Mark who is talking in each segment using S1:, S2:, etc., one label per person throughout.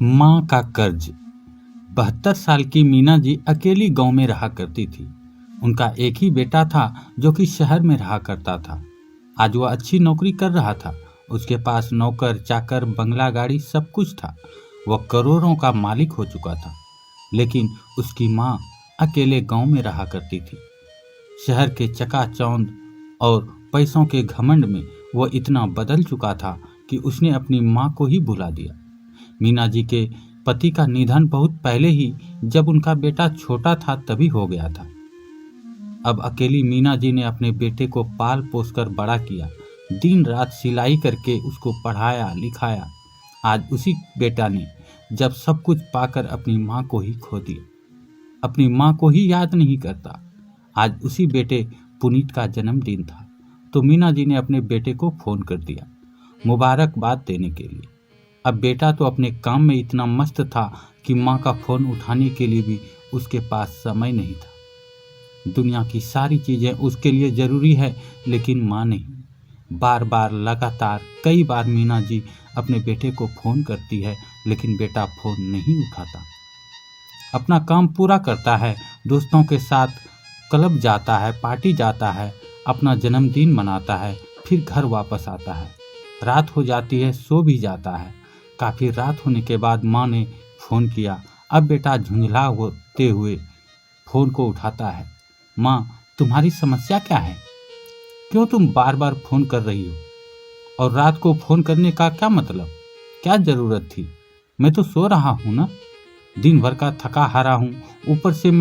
S1: माँ का कर्ज। 72 साल की मीना जी अकेली गांव में रहा करती थी। उनका एक ही बेटा था जो कि शहर में रहा करता था। आज वह अच्छी नौकरी कर रहा था। उसके पास नौकर चाकर बंगला गाड़ी सब कुछ था। वह करोड़ों का मालिक हो चुका था। लेकिन उसकी माँ अकेले गांव में रहा करती थी। शहर के चकाचौंध और पैसों के घमंड में वह इतना बदल चुका था कि उसने अपनी माँ को ही भुला दिया। मीना जी के पति का निधन बहुत पहले ही, जब उनका बेटा छोटा था तभी हो गया था। अब अकेली मीना जी ने अपने बेटे को पाल पोस कर बड़ा किया। दिन रात सिलाई करके उसको पढ़ाया लिखाया। आज उसी बेटा ने जब सब कुछ पाकर अपनी माँ को ही खो दिया, अपनी माँ को ही याद नहीं करता। आज उसी बेटे पुनीत का जन्मदिन था तो मीना जी ने अपने बेटे को फोन कर दिया मुबारकबाद देने के लिए। अब बेटा तो अपने काम में इतना मस्त था कि माँ का फोन उठाने के लिए भी उसके पास समय नहीं था। दुनिया की सारी चीजें उसके लिए जरूरी है, लेकिन माँ नहीं। बार बार लगातार कई बार मीना जी अपने बेटे को फोन करती है, लेकिन बेटा फोन नहीं उठाता। अपना काम पूरा करता है, दोस्तों के साथ क्लब जाता है, पार्टी जाता है, अपना जन्मदिन मनाता है, फिर घर वापस आता है। रात हो जाती है, सो भी जाता है। काफ़ी रात होने के बाद माँ ने फ़ोन किया। अब बेटा झुंझला होते हुए फ़ोन को उठाता है। माँ, तुम्हारी समस्या क्या है? क्यों तुम बार बार फ़ोन कर रही हो? और रात को फ़ोन करने का क्या मतलब? क्या ज़रूरत थी? मैं तो सो रहा हूँ ना। दिन भर का थका हारा हूँ, ऊपर से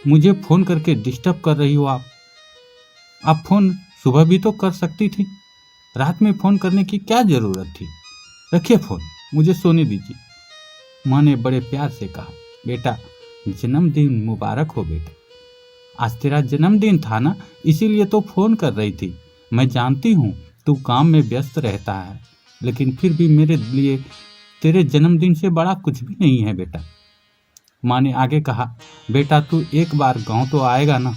S1: मुझे फ़ोन करके डिस्टर्ब कर रही हो आप फ़ोन सुबह भी तो कर सकती थी। रात में फ़ोन करने की क्या ज़रूरत थी? रखिए फ़ोन, मुझे सोने दीजिए। माँ ने बड़े प्यार से कहा, बेटा जन्मदिन मुबारक हो बेटा। आज तेरा जन्मदिन था ना, इसीलिए तो फ़ोन कर रही थी। मैं जानती हूँ तू काम में व्यस्त रहता है, लेकिन फिर भी मेरे लिए तेरे जन्मदिन से बड़ा कुछ भी नहीं है बेटा। माँ ने आगे कहा, बेटा तू एक बार गाँव तो आएगा ना?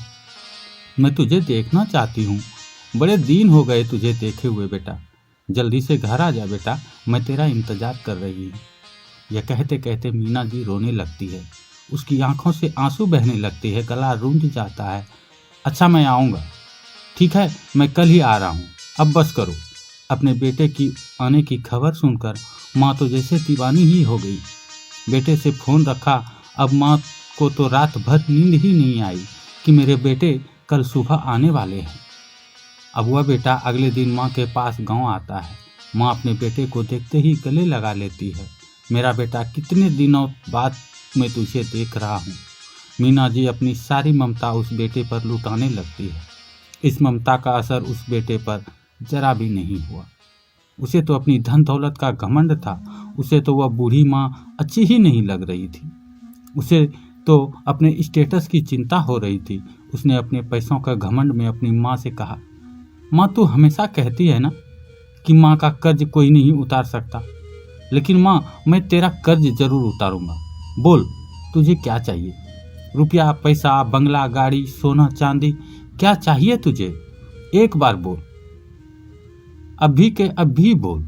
S1: मैं तुझे देखना चाहती हूँ। बड़े दिन हो गए तुझे देखे हुए बेटा। जल्दी से घर आ जा बेटा, मैं तेरा इंतजार कर रही हूँ। यह कहते कहते मीना जी रोने लगती है। उसकी आंखों से आंसू बहने लगते हैं, गला रूंझ जाता है। अच्छा मैं आऊँगा, ठीक है, मैं कल ही आ रहा हूँ, अब बस करो। अपने बेटे की आने की खबर सुनकर माँ तो जैसे दीवानी ही हो गई। बेटे से फ़ोन रखा। अब माँ को तो रात भर नींद ही नहीं आई कि मेरे बेटे कल सुबह आने वाले हैं। अब वह बेटा अगले दिन माँ के पास गांव आता है। माँ अपने बेटे को देखते ही गले लगा लेती है। मेरा बेटा, कितने दिनों बाद मैं तुझे देख रहा हूँ। मीना जी अपनी सारी ममता उस बेटे पर लुटाने लगती है। इस ममता का असर उस बेटे पर जरा भी नहीं हुआ। उसे तो अपनी धन दौलत का घमंड था। उसे तो वह बूढ़ी माँ अच्छी ही नहीं लग रही थी। उसे तो अपने स्टेटस की चिंता हो रही थी। उसने अपने पैसों का घमंड में अपनी माँ से कहा, माँ तू हमेशा कहती है ना कि माँ का कर्ज कोई नहीं उतार सकता, लेकिन माँ मैं तेरा कर्ज जरूर उतारूंगा। बोल तुझे क्या चाहिए? रुपया पैसा, बंगला गाड़ी, सोना चांदी, क्या चाहिए तुझे? एक बार बोल, अभी के अभी बोल।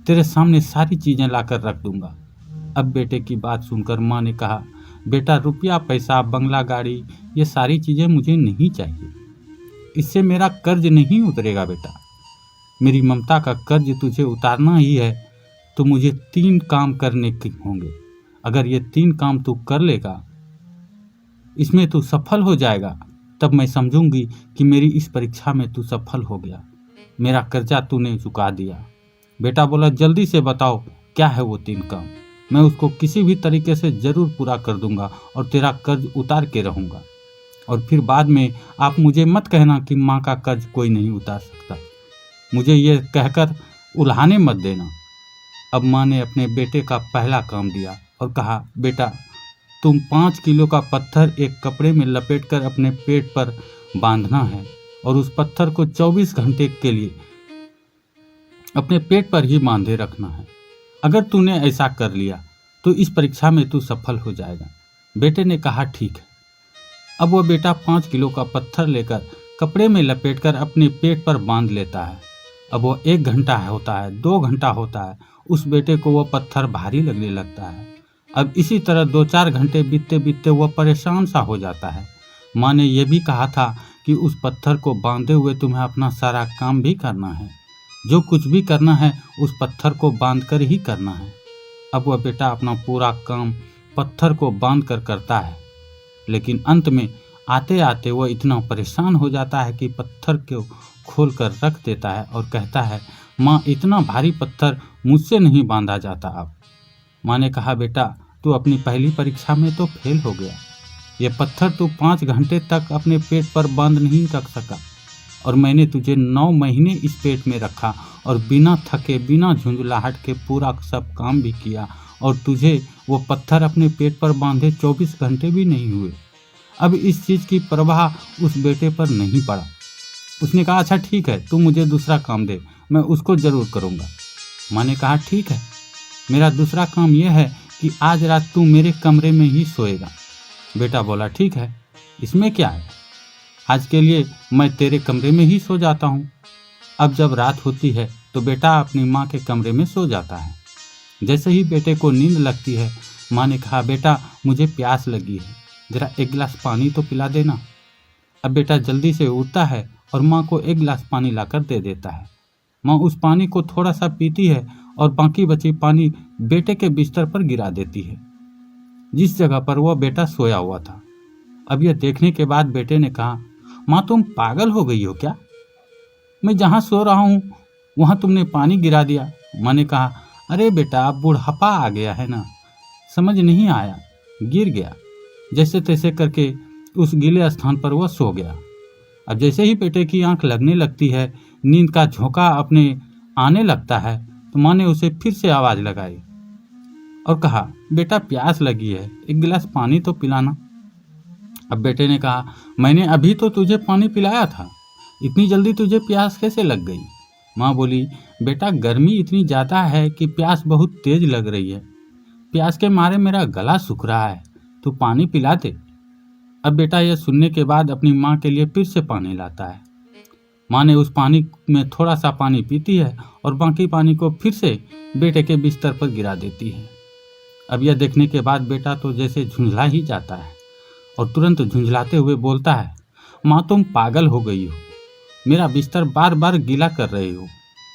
S1: तेरे सामने सारी चीजें लाकर रख दूंगा। अब बेटे की बात सुनकर माँ ने कहा, बेटा रुपया पैसा, बंगला गाड़ी, ये सारी चीजें मुझे नहीं चाहिए। इससे मेरा कर्ज नहीं उतरेगा बेटा। मेरी ममता का कर्ज तुझे उतारना ही है तो मुझे 3 काम करने के होंगे। अगर ये 3 काम तू कर लेगा, इसमें तू सफल हो जाएगा, तब मैं समझूंगी कि मेरी इस परीक्षा में तू सफल हो गया। मेरा कर्जा तूने चुका दिया। बेटा बोला, जल्दी से बताओ क्या है वो 3 काम। मैं उसको किसी भी तरीके से जरूर पूरा कर दूंगा और तेरा कर्ज उतार के रहूंगा। और फिर बाद में आप मुझे मत कहना कि माँ का कर्ज कोई नहीं उतार सकता। मुझे ये कहकर उल्हाने मत देना। अब माँ ने अपने बेटे का पहला काम दिया और कहा, बेटा तुम 5 किलो का पत्थर एक कपड़े में लपेटकर अपने पेट पर बांधना है और उस पत्थर को 24 घंटे के लिए अपने पेट पर ही बांधे रखना है। अगर तूने ऐसा कर लिया तो इस परीक्षा में तू सफल हो जाएगा। बेटे ने कहा, ठीक है। अब वह बेटा 5 किलो का पत्थर लेकर कपड़े में लपेटकर अपने पेट पर बांध लेता है। अब वो 1 घंटा होता है, 2 घंटा होता है, उस बेटे को वह पत्थर भारी लगने लगता है। अब इसी तरह 2-4 घंटे बीतते बीतते वह परेशान सा हो जाता है। माँ ने यह भी कहा था कि उस पत्थर को बांधे हुए तुम्हें अपना सारा काम भी करना है। जो कुछ भी करना है उस पत्थर को बांध कर ही करना है। अब वह बेटा अपना पूरा काम पत्थर को बांध कर करता है, लेकिन अंत में आते आते वह इतना परेशान हो जाता है कि पत्थर को खोल कर रख देता है और कहता है, माँ इतना भारी पत्थर मुझसे नहीं बांधा जाता। अब माँ ने कहा, बेटा तू अपनी पहली परीक्षा में तो फेल हो गया। यह पत्थर तू 5 घंटे तक अपने पेट पर बांध नहीं रख सका और मैंने तुझे 9 महीने इस पेट में रखा और बिना थके बिना झुंझलाहट के पूरा सब काम भी किया और तुझे वो पत्थर अपने पेट पर बांधे 24 घंटे भी नहीं हुए। अब इस चीज़ की परवाह उस बेटे पर नहीं पड़ा। उसने कहा, अच्छा ठीक है, तू मुझे दूसरा काम दे, मैं उसको ज़रूर करूँगा। माँ ने कहा, ठीक है, मेरा दूसरा काम यह है कि आज रात तू मेरे कमरे में ही सोएगा। बेटा बोला, ठीक है, इसमें क्या है, आज के लिए मैं तेरे कमरे में ही सो जाता हूँ। अब जब रात होती है तो बेटा अपनी माँ के कमरे में सो जाता है। जैसे ही बेटे को नींद लगती है, माँ ने कहा, बेटा मुझे प्यास लगी है, ज़रा 1 गिलास पानी तो पिला देना। अब बेटा जल्दी से उठता है और माँ को 1 गिलास पानी लाकर दे देता है। माँ उस पानी को थोड़ा सा पीती है और बाकी बची पानी बेटे के बिस्तर पर गिरा देती है, जिस जगह पर वह बेटा सोया हुआ था। अब यह देखने के बाद बेटे ने कहा, माँ तुम पागल हो गई हो क्या? मैं जहाँ सो रहा हूँ वहाँ तुमने पानी गिरा दिया। माँ ने कहा, अरे बेटा अब बुढ़ापा आ गया है ना, समझ नहीं आया, गिर गया। जैसे तैसे करके उस गीले स्थान पर वह सो गया। अब जैसे ही बेटे की आंख लगने लगती है, नींद का झोंका अपने आने लगता है, तो माँ ने उसे फिर से आवाज़ लगाई और कहा, बेटा प्यास लगी है, 1 गिलास पानी तो पिलाना। अब बेटे ने कहा, मैंने अभी तो तुझे पानी पिलाया था, इतनी जल्दी तुझे प्यास कैसे लग गई? माँ बोली, बेटा गर्मी इतनी ज़्यादा है कि प्यास बहुत तेज लग रही है, प्यास के मारे मेरा गला सूख रहा है, तू पानी पिला दे। अब बेटा यह सुनने के बाद अपनी माँ के लिए फिर से पानी लाता है। माँ ने उस पानी में थोड़ा सा पानी पीती है और बाकी पानी को फिर से बेटे के बिस्तर पर गिरा देती है। अब यह देखने के बाद बेटा तो जैसे झुंझला ही जाता है और तुरंत झुंझलाते हुए बोलता है, माँ तुम पागल हो गई हो, मेरा बिस्तर बार बार गीला कर रही हो।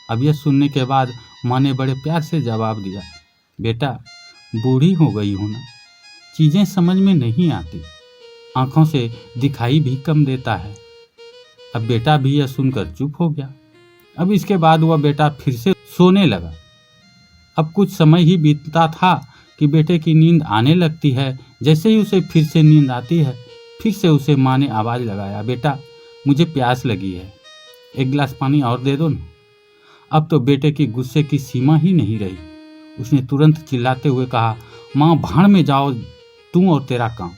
S1: अब यह सुनने के बाद माँ ने बड़े प्यार से जवाब दिया, बेटा बूढ़ी हो गई हो ना, चीज़ें समझ में नहीं आती, आँखों से दिखाई भी कम देता है। अब बेटा भी यह सुनकर चुप हो गया। अब इसके बाद वह बेटा फिर से सोने लगा। अब कुछ समय ही बीतता था कि बेटे की नींद आने लगती है। जैसे ही उसे फिर से नींद आती है, फिर से उसे माँ ने आवाज़ लगाया, बेटा मुझे प्यास लगी है, 1 गिलास पानी और दे दो ना। अब तो बेटे की गुस्से की सीमा ही नहीं रही। उसने तुरंत चिल्लाते हुए कहा, माँ भाड़ में जाओ तू और तेरा काम,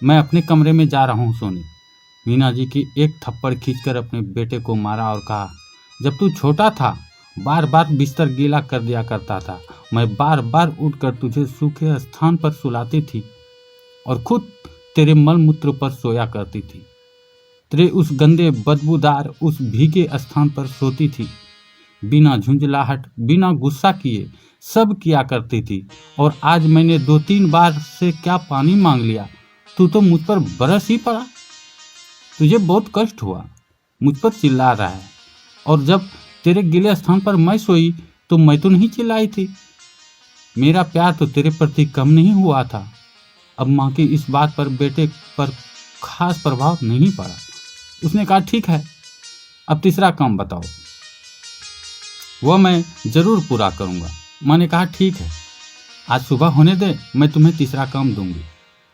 S1: मैं अपने कमरे में जा रहा हूँ सोने। मीना जी की एक थप्पड़ खींचकर अपने बेटे को मारा और कहा, जब तू छोटा था बार बार बिस्तर गीला कर दिया करता था, मैं बार बार उठकर तुझे सूखे स्थान पर सुलाती थी और खुद तेरे मल मूत्र पर सोया करती थी, तेरे उस गंदे बदबूदार उस भीगे स्थान पर सोती थी, बिना झुंझलाहट बिना गुस्सा किए सब किया करती थी। और आज मैंने 2-3 बार से क्या पानी मांग लिया, तू तो मुझ पर बरस ही पड़ा। तुझे बहुत कष्ट हुआ, मुझ पर चिल्ला रहा है, और जब तेरे गीले स्थान पर मैं सोई तो मैं तो नहीं चिल्लाई थी। मेरा प्यार तो तेरे प्रति कम नहीं हुआ था। अब माँ की इस बात पर बेटे पर खास प्रभाव नहीं पड़ा। उसने कहा, ठीक है, अब तीसरा काम बताओ, वह मैं जरूर पूरा करूँगा। माँ ने कहा, ठीक है, आज सुबह होने दे, मैं तुम्हें तीसरा काम दूंगी।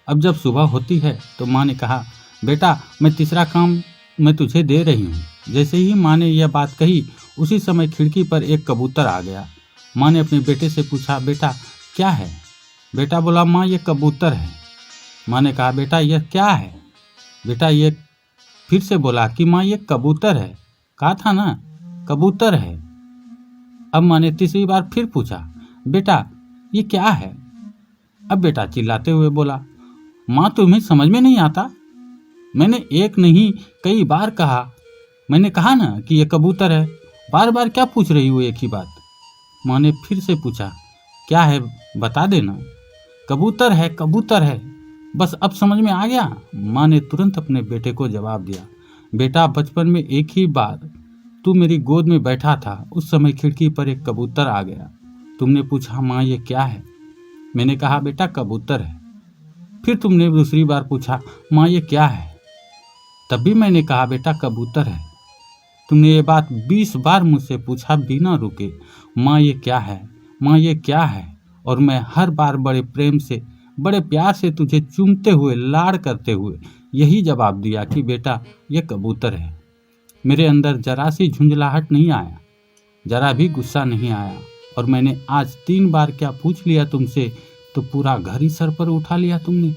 S1: अब जब सुबह होती है तो माँ ने कहा, बेटा मैं तीसरा काम मैं तुझे दे रही हूँ। जैसे ही माँ ने यह बात कही, उसी समय खिड़की पर एक कबूतर आ गया। माँ ने अपने बेटे से पूछा, बेटा क्या है? बेटा बोला, माँ ये कबूतर है। माँ ने कहा, बेटा यह क्या है? बेटा ये फिर से बोला कि माँ ये कबूतर है, कहा था ना कबूतर है। अब माँ ने तीसरी बार फिर पूछा, बेटा ये क्या है? अब बेटा चिल्लाते हुए बोला, माँ तुम्हें समझ में नहीं आता? मैंने एक नहीं कई बार कहा, मैंने कहा ना कि ये कबूतर है, बार बार क्या पूछ रही हो एक ही बात? माँ ने फिर से पूछा, क्या है बता देना। कबूतर है, कबूतर है, बस अब समझ में आ गया। माँ ने तुरंत अपने बेटे को जवाब दिया, बेटा बचपन में एक ही बार तू मेरी गोद में बैठा था, उस समय खिड़की पर एक कबूतर आ गया। तुमने पूछा, माँ ये क्या है? मैंने कहा, बेटा कबूतर है। फिर तुमने दूसरी बार पूछा, माँ ये क्या है? तब भी मैंने कहा, बेटा कबूतर है। तुमने ये बात 20 बार मुझसे पूछा बिना रुके, माँ ये क्या है, माँ ये क्या है। और मैं हर बार बड़े प्रेम से, बड़े प्यार से तुझे चूमते हुए, लाड़ करते हुए यही जवाब दिया कि बेटा ये कबूतर है। मेरे अंदर जरा सी झुंझलाहट नहीं आया, जरा भी गुस्सा नहीं आया। और मैंने आज 3 बार क्या पूछ लिया तुमसे तो पूरा घर ही सर पर उठा लिया तुमने।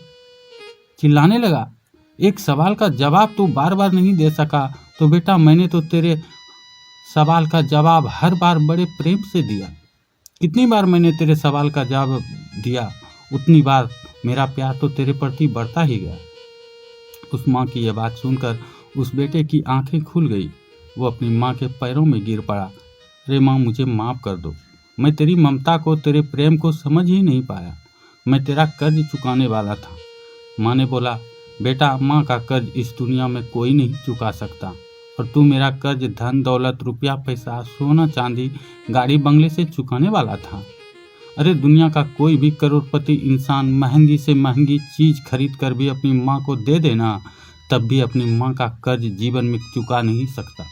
S1: चिल्लाने लगा, एक सवाल का जवाब तू बार बार नहीं दे सका तो बेटा मैंने तो तेरे सवाल का जवाब हर बार बड़े प्रेम से दिया। कितनी बार मैंने तेरे सवाल का जवाब दिया, उतनी बार मेरा प्यार तो तेरे प्रति बढ़ता ही गया। उस माँ की यह बात सुनकर उस बेटे की आंखें खुल गई। वो अपनी माँ के पैरों में गिर पड़ा। अरे माँ, मुझे माफ़ कर दो, मैं तेरी ममता को, तेरे प्रेम को समझ ही नहीं पाया। मैं तेरा कर्ज चुकाने वाला था। माँ ने बोला, बेटा माँ का कर्ज इस दुनिया में कोई नहीं चुका सकता, और तू मेरा कर्ज धन दौलत, रुपया पैसा, सोना चांदी, गाड़ी बंगले से चुकाने वाला था। अरे दुनिया का कोई भी करोड़पति इंसान महंगी से महंगी चीज खरीद कर भी अपनी माँ को दे देना, तब भी अपनी माँ का कर्ज जीवन में चुका नहीं सकता।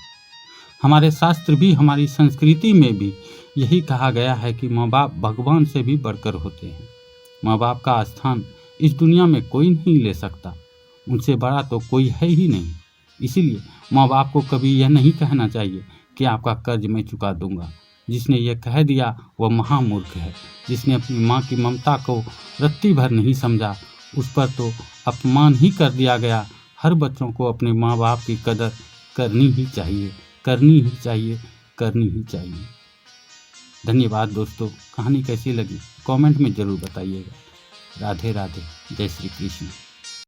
S1: हमारे शास्त्र भी, हमारी संस्कृति में भी यही कहा गया है कि माँ बाप भगवान से भी बढ़कर होते हैं। माँ बाप का स्थान इस दुनिया में कोई नहीं ले सकता, उनसे बड़ा तो कोई है ही नहीं। इसीलिए माँ बाप को कभी यह नहीं कहना चाहिए कि आपका कर्ज मैं चुका दूंगा। जिसने यह कह दिया वह महामूर्ख है। जिसने अपनी माँ की ममता को रत्ती भर नहीं समझा, उस पर तो अपमान ही कर दिया गया। हर बच्चों को अपने माँ बाप की कदर करनी ही चाहिए, करनी ही चाहिए, करनी ही चाहिए। धन्यवाद दोस्तों। कहानी कैसी लगी कमेंट में ज़रूर बताइएगा। राधे राधे, जय श्री कृष्ण।